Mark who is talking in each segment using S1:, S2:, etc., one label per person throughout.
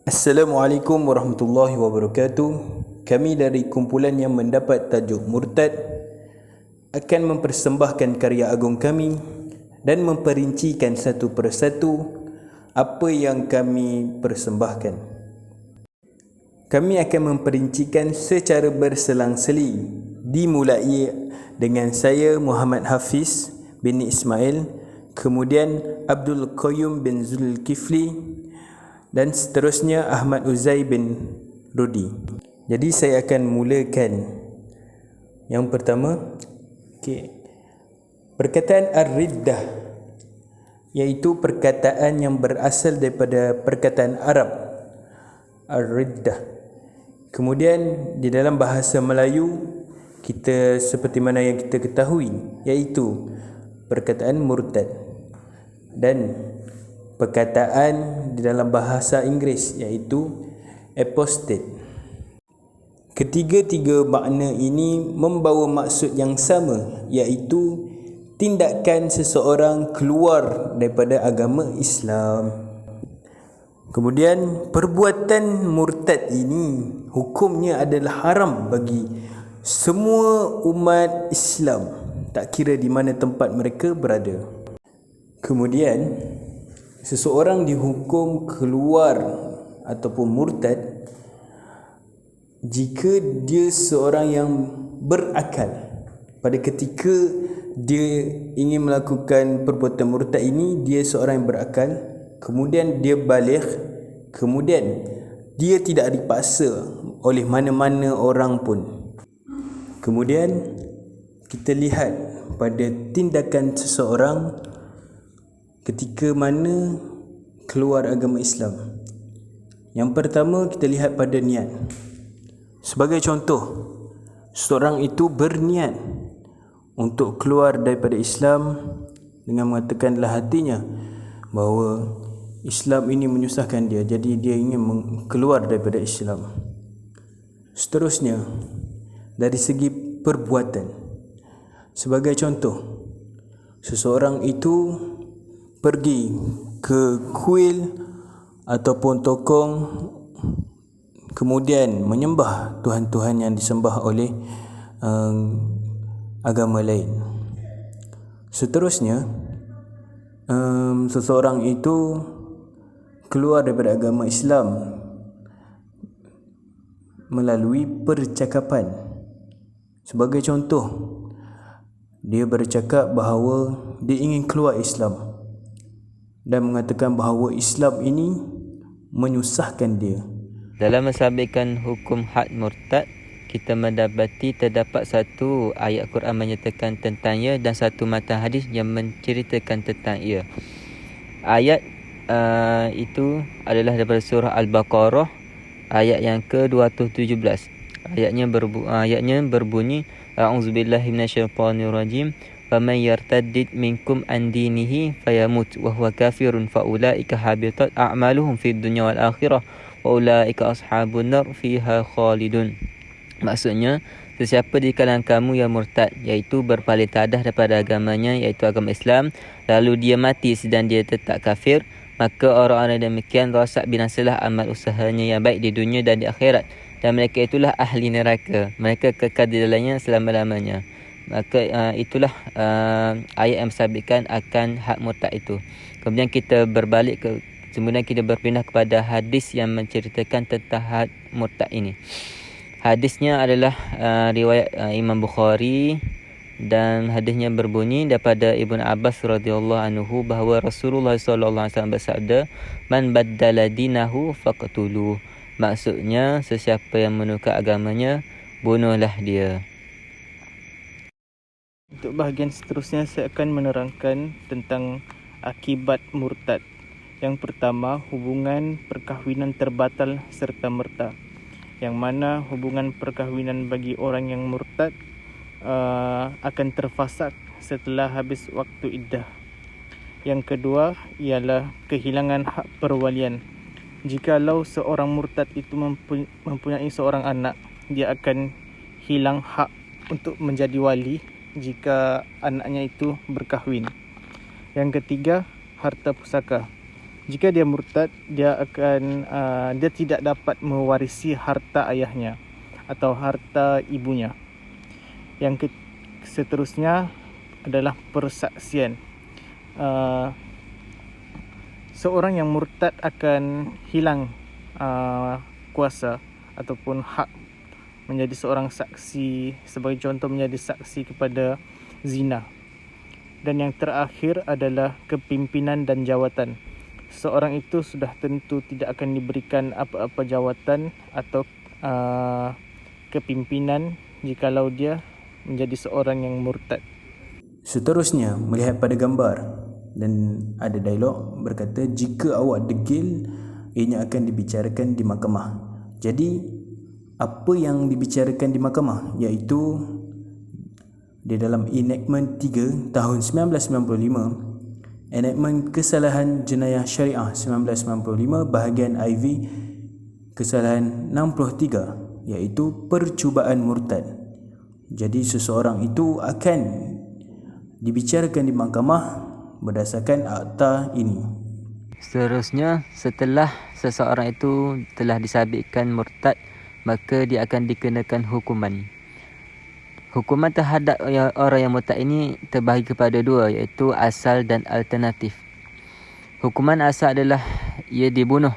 S1: Assalamualaikum warahmatullahi wabarakatuh. Kami dari kumpulan yang mendapat tajuk Murtad akan mempersembahkan karya agung kami dan memperincikan satu persatu apa yang kami persembahkan. Kami akan memperincikan secara berselang-seli, dimulai dengan saya Muhammad Hafiz bin Ismail, kemudian Abdul Qayyum bin Zulkifli, dan seterusnya Ahmad Uzai bin Rudi. Jadi saya akan mulakan. Yang pertama, perkataan ar-riddah, iaitu perkataan yang berasal daripada perkataan Arab, ar-riddah. Kemudian di dalam bahasa Melayu, kita seperti mana yang kita ketahui, iaitu perkataan murtad, dan perkataan di dalam bahasa Inggeris iaitu apostate. Ketiga-tiga makna ini membawa maksud yang sama, iaitu tindakan seseorang keluar daripada agama Islam. Kemudian perbuatan murtad ini hukumnya adalah haram bagi semua umat Islam, tak kira di mana tempat mereka berada. Kemudian seseorang dihukum keluar ataupun murtad jika dia seorang yang berakal. Pada ketika dia ingin melakukan perbuatan murtad ini, dia seorang yang berakal, kemudian dia baligh, kemudian dia tidak dipaksa oleh mana-mana orang pun. Kemudian kita lihat pada tindakan seseorang ketika mana keluar agama Islam. Yang pertama, kita lihat pada niat. Sebagai contoh, seorang itu berniat untuk keluar daripada Islam dengan mengatakan dalam hatinya bahawa Islam ini menyusahkan dia, jadi dia ingin keluar daripada Islam. Seterusnya, dari segi perbuatan. Sebagai contoh, seseorang itu pergi ke kuil ataupun tokong, kemudian menyembah tuhan-tuhan yang disembah oleh agama lain. Seterusnya, seseorang itu keluar daripada agama Islam melalui percakapan. Sebagai contoh, dia bercakap bahawa dia ingin keluar Islam dan mengatakan bahawa Islam ini menyusahkan dia.
S2: Dalam mensabitkan hukum had murtad, kita mendapati terdapat satu ayat Quran menyatakan tentangnya dan satu matan hadis yang menceritakan tentang ia. Ayat itu adalah daripada surah Al-Baqarah ayat yang ke-217. Ayatnya berbunyi, A'udzubillahi minasyaitonirrajim. Faman yartaddid minkum an dinihi fayamut wa huwa kafirun fa ulaika habitat a'maluhum fid dunya wal akhirah wa ulaika ashabun nar fiha khalidun. Maksudnya, sesiapa di kalangan kamu yang murtad, iaitu berpaling tadah daripada agamanya, iaitu agama Islam, lalu dia mati sedang dia tetap kafir, maka orang-orang demikian rosak binasalah amal usahanya yang baik di dunia dan di akhirat, dan mereka itulah ahli neraka, mereka kekal di dalamnya selama-lamanya. Maka itulah ayat yang mensabitkan akan hak murtad itu. Kemudian kita berpindah kepada hadis yang menceritakan tentang hak murtad ini. Hadisnya adalah riwayat Imam Bukhari, dan hadisnya berbunyi daripada Ibnu Abbas radhiyallahu anhu bahawa Rasulullah sallallahu alaihi wasallam bersabda, "Man baddala dinahu faqtuluh." Maksudnya, sesiapa yang menukar agamanya, bunuhlah dia.
S3: Untuk bahagian seterusnya, saya akan menerangkan tentang akibat murtad. Yang pertama, hubungan perkahwinan terbatal serta merta. Yang mana hubungan perkahwinan bagi orang yang murtad akan terfasak setelah habis waktu iddah. Yang kedua ialah kehilangan hak perwalian. Jikalau seorang murtad itu mempunyai seorang anak, dia akan hilang hak untuk menjadi wali jika anaknya itu berkahwin. Yang ketiga, harta pusaka. Jika dia murtad, dia tidak dapat mewarisi harta ayahnya atau harta ibunya. Yang seterusnya adalah persaksian. Seorang yang murtad akan hilang kuasa ataupun hak menjadi seorang saksi, sebagai contoh menjadi saksi kepada zina. Dan yang terakhir adalah kepimpinan dan jawatan. Seorang itu sudah tentu tidak akan diberikan apa-apa jawatan atau kepimpinan jikalau dia menjadi seorang yang murtad.
S1: Seterusnya, melihat pada gambar dan ada dialog berkata, jika awak degil, ianya akan dibicarakan di mahkamah. Jadi, apa yang dibicarakan di mahkamah? Iaitu di dalam Enactment 3 tahun 1995, Enactment Kesalahan Jenayah Syariah 1995 bahagian IV kesalahan 63, iaitu percubaan murtad. Jadi seseorang itu akan dibicarakan di mahkamah berdasarkan akta ini.
S2: Seterusnya, setelah seseorang itu telah disabitkan murtad, maka dia akan dikenakan hukuman. Hukuman terhadap orang yang murtad ini terbahagi kepada dua, iaitu asal dan alternatif. Hukuman asal adalah ia dibunuh,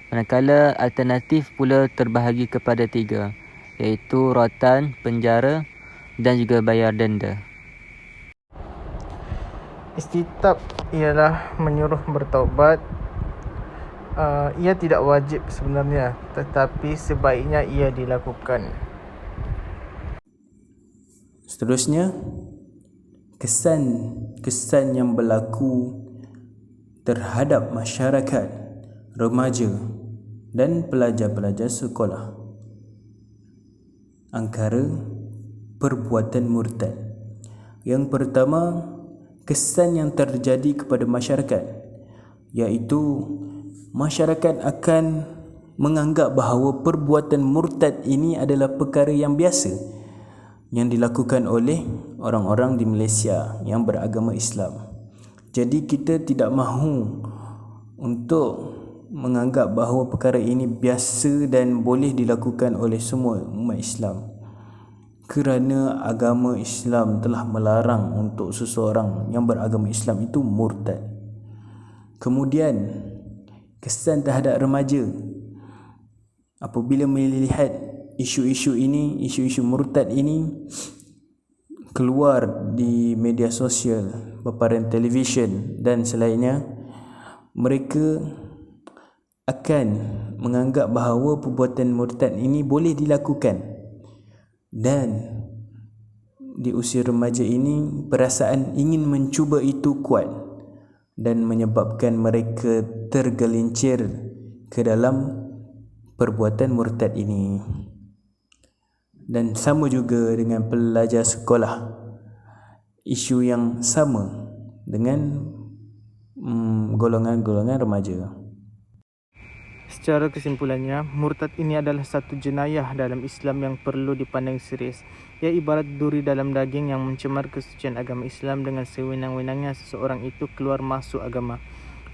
S2: manakala alternatif pula terbahagi kepada 3, iaitu rotan, penjara dan juga bayar denda.
S3: Istitab ialah menyuruh bertaubat. Ia tidak wajib sebenarnya, tetapi sebaiknya ia dilakukan.
S1: Seterusnya, kesan yang berlaku terhadap masyarakat, remaja dan pelajar-pelajar sekolah. Angkara perbuatan murtad. Yang pertama, kesan yang terjadi kepada masyarakat, iaitu masyarakat akan menganggap bahawa perbuatan murtad ini adalah perkara yang biasa yang dilakukan oleh orang-orang di Malaysia yang beragama Islam. Jadi kita tidak mahu untuk menganggap bahawa perkara ini biasa dan boleh dilakukan oleh semua umat Islam, kerana agama Islam telah melarang untuk seseorang yang beragama Islam itu murtad. Kemudian, kesan terhadap remaja. Apabila melihat isu-isu murtad ini keluar di media sosial, paparan televisyen dan selainnya, mereka akan menganggap bahawa perbuatan murtad ini boleh dilakukan. Dan di usia remaja ini, perasaan ingin mencuba itu kuat dan menyebabkan mereka tergelincir ke dalam perbuatan murtad ini. Dan sama juga dengan pelajar sekolah, isu yang sama dengan golongan-golongan remaja.
S3: Secara kesimpulannya, murtad ini adalah satu jenayah dalam Islam yang perlu dipandang serius. Ia ibarat duri dalam daging yang mencemar kesucian agama Islam. Dengan sewenang-wenangnya seseorang itu keluar masuk agama.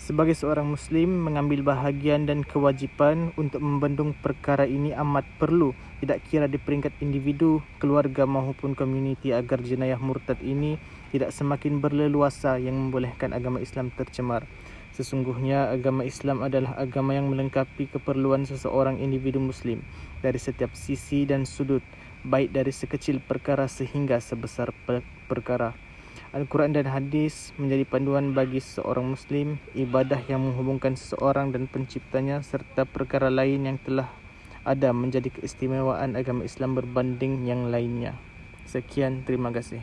S3: Sebagai seorang Muslim, mengambil bahagian dan kewajipan untuk membendung perkara ini amat perlu, tidak kira di peringkat individu, keluarga maupun komuniti, agar jenayah murtad ini tidak semakin berleluasa yang membolehkan agama Islam tercemar. Sesungguhnya agama Islam adalah agama yang melengkapi keperluan seseorang individu Muslim dari setiap sisi dan sudut, baik dari sekecil perkara sehingga sebesar perkara. Al-Quran dan hadis menjadi panduan bagi seorang Muslim, ibadah yang menghubungkan seseorang dan penciptanya, serta perkara lain yang telah ada menjadi keistimewaan agama Islam berbanding yang lainnya. Sekian, terima kasih.